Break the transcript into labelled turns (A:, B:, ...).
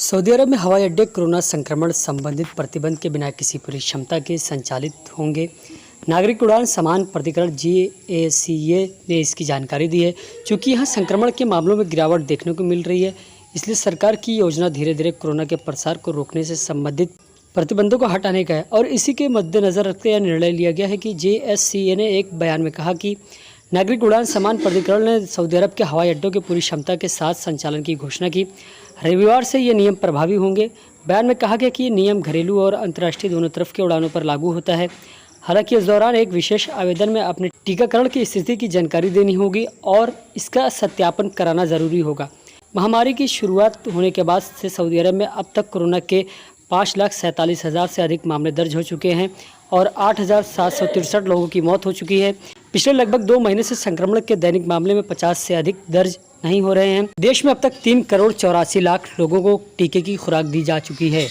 A: Saudi अरब में हवाई अड्डे कोरोना संक्रमण संबंधित प्रतिबंध के बिना किसी पूरी क्षमता के संचालित होंगे। नागरिक उड़ान सामान प्राधिकरण GACA ने इसकी जानकारी दी है। चूँकि यहाँ संक्रमण के मामलों में गिरावट देखने को मिल रही है, इसलिए सरकार की योजना धीरे धीरे कोरोना के प्रसार को रोकने से संबंधित प्रतिबंधों को हटाने का है और इसी के मद्देनजर रखते यह निर्णय लिया गया है कि GACA ने एक बयान में कहा कि नागरिक उड़ान सामान प्राधिकरण ने सऊदी अरब के हवाई अड्डों के पूरी क्षमता के साथ संचालन की घोषणा की। रविवार से ये नियम प्रभावी होंगे। बयान में कहा गया कि ये नियम घरेलू और अंतर्राष्ट्रीय दोनों तरफ के उड़ानों पर लागू होता है। हालांकि इस दौरान एक विशेष आवेदन में अपने टीकाकरण की स्थिति की जानकारी देनी होगी और इसका सत्यापन कराना ज़रूरी होगा। महामारी की शुरुआत होने के बाद से सऊदी अरब में अब तक कोरोना के 5,47,000 से अधिक मामले दर्ज हो चुके हैं और 8,763 लोगों की मौत हो चुकी है। पिछले लगभग 2 महीने से संक्रमण के दैनिक मामले में 50 से अधिक दर्ज नहीं हो रहे हैं। देश में अब तक 3,84,00,000 लोगों को टीके की खुराक दी जा चुकी है।